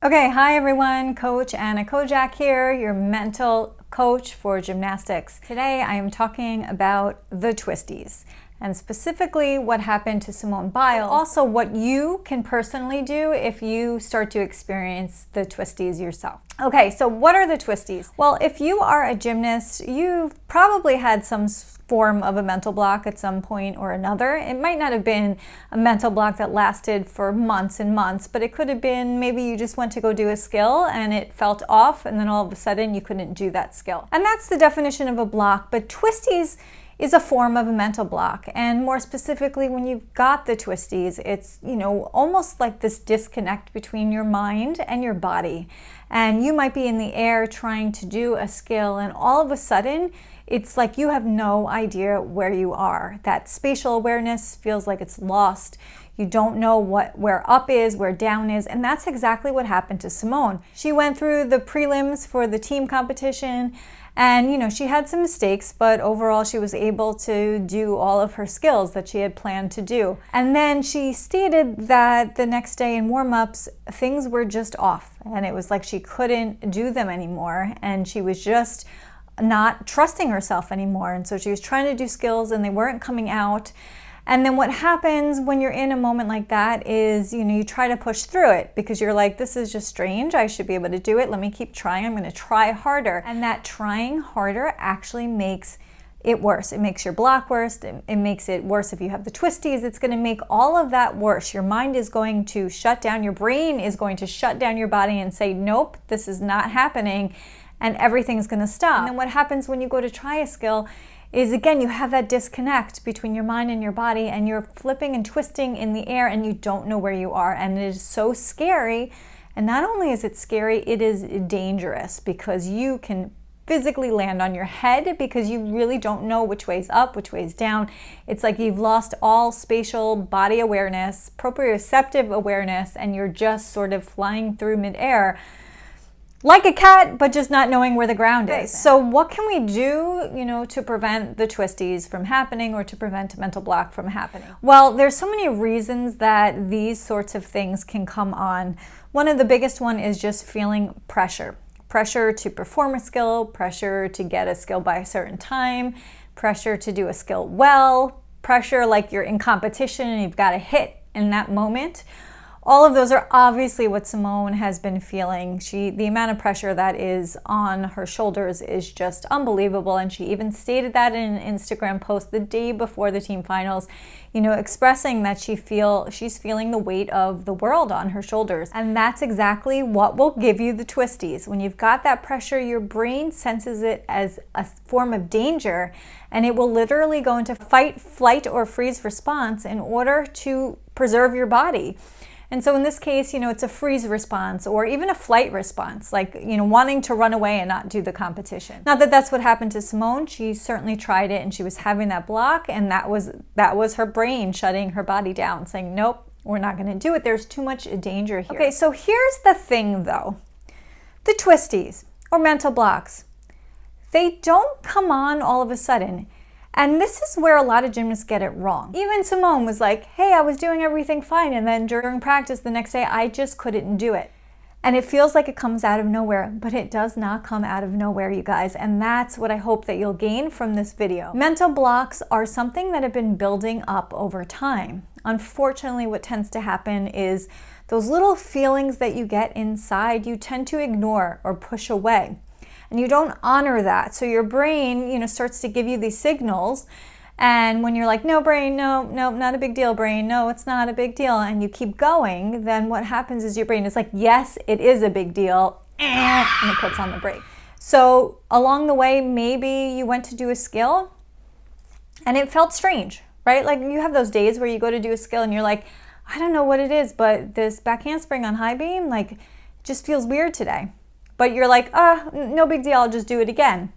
Okay, hi everyone, Coach Anna Kojak here, your mental coach for gymnastics. Today I am talking about the twisties and specifically what happened to Simone Biles, also what you can personally do if you start to experience the twisties yourself. Okay, so what are the twisties? Well, if you are a gymnast, you've probably had some form of a mental block at some point or another. It might not have been a mental block that lasted for months and months, but it could have been maybe you just went to go do a skill and it felt off and then all of a sudden you couldn't do that skill. And that's the definition of a block, but twisties is a form of a mental block. And more specifically, when you've got the twisties, it's, almost like this disconnect between your mind and your body. And you might be in the air trying to do a skill and all of a sudden, it's like you have no idea where you are. That spatial awareness feels like it's lost. You don't know where up is, where down is, and that's exactly what happened to Simone. She went through the prelims for the team competition, and she had some mistakes, but overall she was able to do all of her skills that she had planned to do. And then she stated that the next day in warm-ups, things were just off, and it was like she couldn't do them anymore, and she was just not trusting herself anymore. And so she was trying to do skills and they weren't coming out. And then what happens when you're in a moment like that is, you try to push through it because you're like, this is just strange. I should be able to do it. Let me keep trying. I'm going to try harder. And that trying harder actually makes it worse. It makes your block worse. It makes it worse if you have the twisties. It's going to make all of that worse. Your mind is going to shut down. Your brain is going to shut down your body and say, nope, this is not happening. And everything's going to stop. And then what happens when you go to try a skill is, again, you have that disconnect between your mind and your body, and you're flipping and twisting in the air and you don't know where you are. And it is so scary. And not only is it scary, it is dangerous because you can physically land on your head because you really don't know which way's up, which way's down. It's like you've lost all spatial body awareness, proprioceptive awareness, and you're just sort of flying through midair like a cat, but just not knowing where the ground is. So what can we do, to prevent the twisties from happening or to prevent a mental block from happening? Well, there's so many reasons that these sorts of things can come on. One of the biggest one is just feeling pressure. Pressure to perform a skill, pressure to get a skill by a certain time, pressure to do a skill well, pressure like you're in competition and you've got to hit in that moment. All of those are obviously what Simone has been feeling. The amount of pressure that is on her shoulders is just unbelievable. And she even stated that in an Instagram post the day before the team finals, expressing that she's feeling the weight of the world on her shoulders. And that's exactly what will give you the twisties. When you've got that pressure, your brain senses it as a form of danger, and it will literally go into fight, flight, or freeze response in order to preserve your body. And so in this case, it's a freeze response or even a flight response, like, wanting to run away and not do the competition. Not that that's what happened to Simone. She certainly tried it and she was having that block, and that was her brain shutting her body down, saying, nope, we're not going to do it. There's too much danger here. Okay, so here's the thing though. The twisties or mental blocks, they don't come on all of a sudden. And this is where a lot of gymnasts get it wrong. Even Simone was like, hey, I was doing everything fine. And then during practice the next day, I just couldn't do it. And it feels like it comes out of nowhere, but it does not come out of nowhere, you guys. And that's what I hope that you'll gain from this video. Mental blocks are something that have been building up over time. Unfortunately, what tends to happen is those little feelings that you get inside, you tend to ignore or push away. And you don't honor that. So your brain, starts to give you these signals. And when you're like, no, brain, no, not a big deal, brain. No, it's not a big deal. And you keep going, then what happens is your brain is like, yes, it is a big deal. And it puts on the brake. So along the way, maybe you went to do a skill and it felt strange, right? Like you have those days where you go to do a skill and you're like, I don't know what it is, but this back handspring on high beam, like, just feels weird today. But you're like, no big deal, I'll just do it again.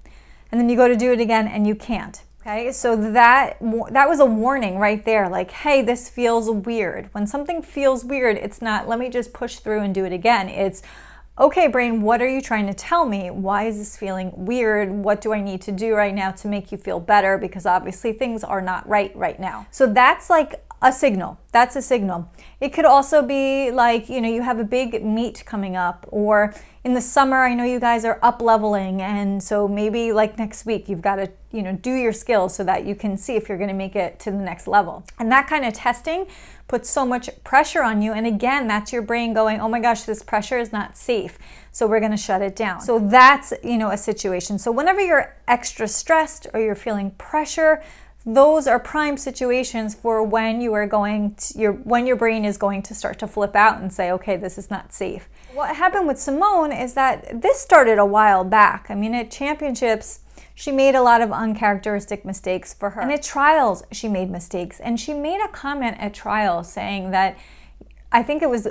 And then you go to do it again and you can't. Okay, so that was a warning right there. Like, hey, this feels weird. When something feels weird, it's not, let me just push through and do it again. It's, okay, brain, what are you trying to tell me? Why is this feeling weird? What do I need to do right now to make you feel better? Because obviously things are not right now. So that's like a signal. That's a signal. It could also be like, you have a big meet coming up, or in the summer, I know you guys are up leveling, and so maybe like next week you've got to, do your skills so that you can see if you're going to make it to the next level. And that kind of testing puts so much pressure on you. And again, that's your brain going, oh my gosh, this pressure is not safe, so we're going to shut it down. So that's, a situation. So whenever you're extra stressed or you're feeling pressure, those are prime situations for when you are when your brain is going to start to flip out and say, okay, this is not safe. What happened with Simone is that this started a while back. I mean, at championships, she made a lot of uncharacteristic mistakes for her. And at trials, she made mistakes. And she made a comment at trials saying that, I think it was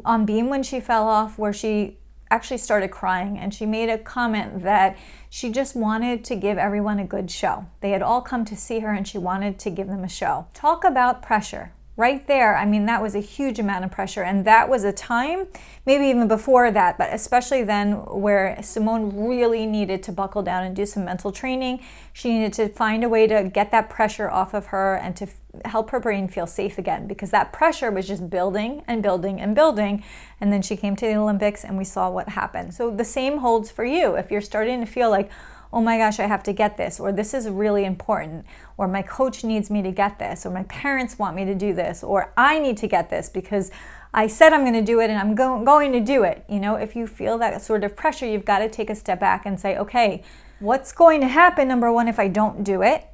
on beam when she fell off, where she actually started crying, and she made a comment that she just wanted to give everyone a good show. They had all come to see her and she wanted to give them a show. Talk about pressure. Right there, I mean, that was a huge amount of pressure, and that was a time, maybe even before that, but especially then, where Simone really needed to buckle down and do some mental training. She needed to find a way to get that pressure off of her and to help her brain feel safe again, because that pressure was just building and building and building, and then she came to the Olympics and we saw what happened. So the same holds for you. If you're starting to feel like, oh my gosh, I have to get this, or this is really important, or my coach needs me to get this, or my parents want me to do this, or I need to get this because I said I'm going to do it and I'm going to do it. If you feel that sort of pressure, you've got to take a step back and say, okay, what's going to happen, number one, if I don't do it?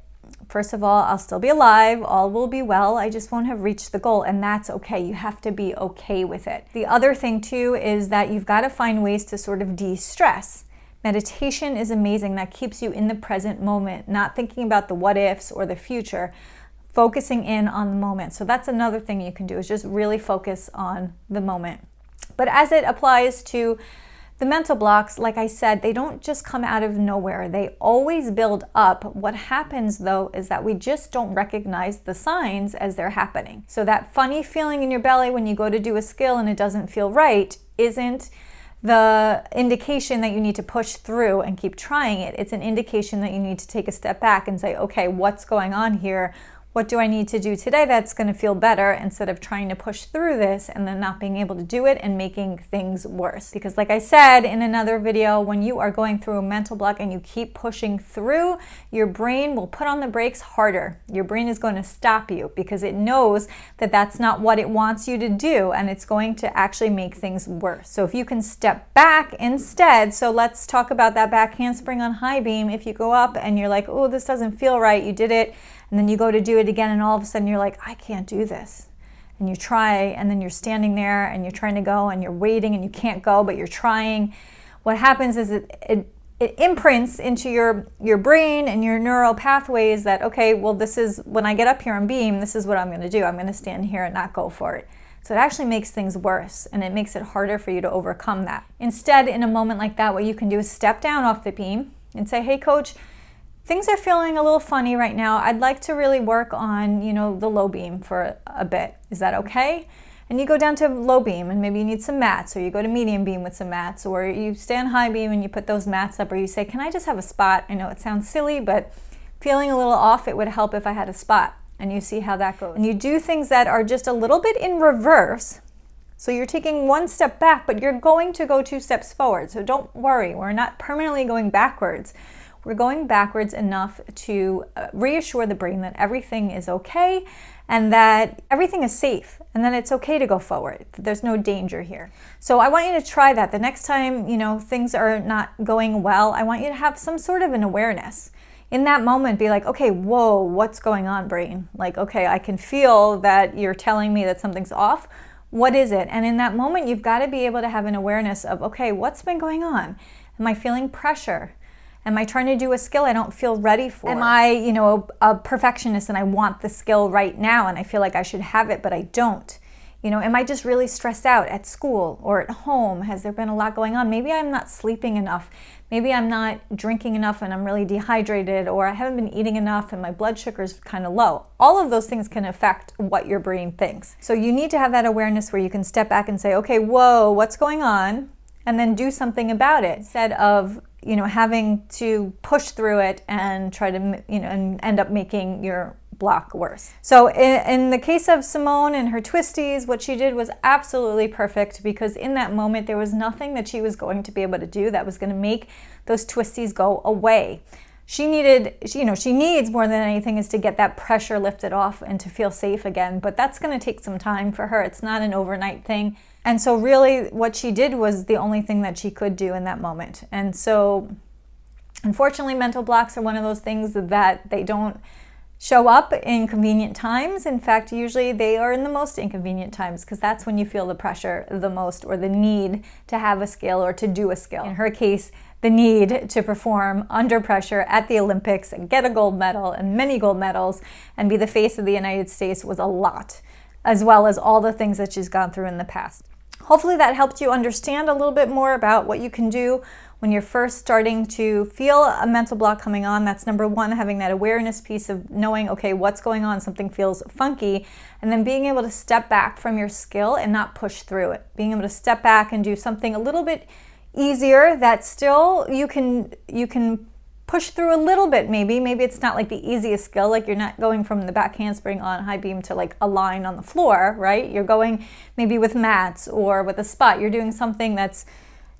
First of all, I'll still be alive, all will be well, I just won't have reached the goal, and that's okay. You have to be okay with it. The other thing too is that you've got to find ways to sort of de-stress. Meditation is amazing. That keeps you in the present moment, not thinking about the what ifs or the future, focusing in on the moment. So that's another thing you can do, is just really focus on the moment. But as it applies to the mental blocks, like I said, they don't just come out of nowhere. They always build up. What happens though is that we just don't recognize the signs as they're happening. So that funny feeling in your belly when you go to do a skill and it doesn't feel right isn't the indication that you need to push through and keep trying it. It's an indication that you need to take a step back and say, okay, what's going on here? What do I need to do today that's going to feel better, instead of trying to push through this and then not being able to do it and making things worse? Because like I said in another video, when you are going through a mental block and you keep pushing through, your brain will put on the brakes harder. Your brain is going to stop you because it knows that that's not what it wants you to do, and it's going to actually make things worse. So if you can step back instead, so let's talk about that back handspring on high beam. If you go up and you're like, oh, this doesn't feel right, you did it, and then you go to do it again, and all of a sudden you're like, I can't do this. And you try, and then you're standing there and you're trying to go and you're waiting and you can't go, but you're trying. What happens is it imprints into your brain and your neural pathways that, okay, well, this is, when I get up here on beam, this is what I'm going to do. I'm going to stand here and not go for it. So it actually makes things worse, and it makes it harder for you to overcome that. Instead, in a moment like that, what you can do is step down off the beam and say, hey, coach, things are feeling a little funny right now. I'd like to really work on, the low beam for a bit. Is that okay? And you go down to low beam and maybe you need some mats, or you go to medium beam with some mats, or you stay on high beam and you put those mats up, or you say, can I just have a spot? I know it sounds silly, but feeling a little off, it would help if I had a spot. And you see how that goes. And you do things that are just a little bit in reverse. So you're taking one step back, but you're going to go 2 steps forward. So don't worry, we're not permanently going backwards. We're going backwards enough to reassure the brain that everything is okay and that everything is safe and that it's okay to go forward. There's no danger here. So I want you to try that. The next time, things are not going well, I want you to have some sort of an awareness. In that moment, be like, okay, whoa, what's going on, brain? Like, okay, I can feel that you're telling me that something's off. What is it? And in that moment, you've got to be able to have an awareness of, okay, what's been going on? Am I feeling pressure? Am I trying to do a skill I don't feel ready for? Am I, a perfectionist and I want the skill right now and I feel like I should have it, but I don't? Am I just really stressed out at school or at home? Has there been a lot going on? Maybe I'm not sleeping enough. Maybe I'm not drinking enough and I'm really dehydrated, or I haven't been eating enough and my blood sugar is kind of low. All of those things can affect what your brain thinks. So you need to have that awareness where you can step back and say, okay, whoa, what's going on? And then do something about it, instead of having to push through it and try to, and end up making your block worse. So in the case of Simone and her twisties, what she did was absolutely perfect, because in that moment there was nothing that she was going to be able to do that was going to make those twisties go away. She needs more than anything is to get that pressure lifted off and to feel safe again, but that's going to take some time for her. It's not an overnight thing. And so really what she did was the only thing that she could do in that moment. And so unfortunately, mental blocks are one of those things that they don't show up in convenient times. In fact, usually they are in the most inconvenient times, because that's when you feel the pressure the most, or the need to have a skill or to do a skill. In her case, the need to perform under pressure at the Olympics and get a gold medal and many gold medals and be the face of the United States was a lot, as well as all the things that she's gone through in the past. Hopefully that helped you understand a little bit more about what you can do when you're first starting to feel a mental block coming on. That's number one, having that awareness piece of knowing, okay, what's going on? Something feels funky. And then being able to step back from your skill and not push through it. Being able to step back and do something a little bit easier that still you can push through a little bit. Maybe it's not like the easiest skill, like you're not going from the back handspring on high beam to like a line on the floor, right? You're going maybe with mats or with a spot. You're doing something that's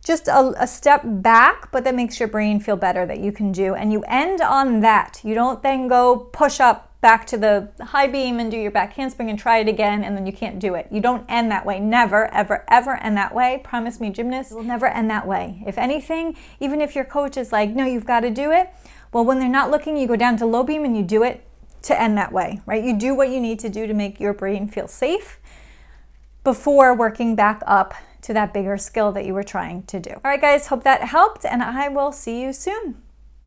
just a step back, but that makes your brain feel better that you can do. And you end on that. You don't then go push up back to the high beam and do your back handspring and try it again, and then you can't do it. You don't end that way. Never, ever, ever end that way. Promise me, gymnasts will never end that way. If anything, even if your coach is like, no, you've got to do it. Well, when they're not looking, you go down to low beam and you do it to end that way, right? You do what you need to do to make your brain feel safe before working back up to that bigger skill that you were trying to do. All right, guys, hope that helped, and I will see you soon.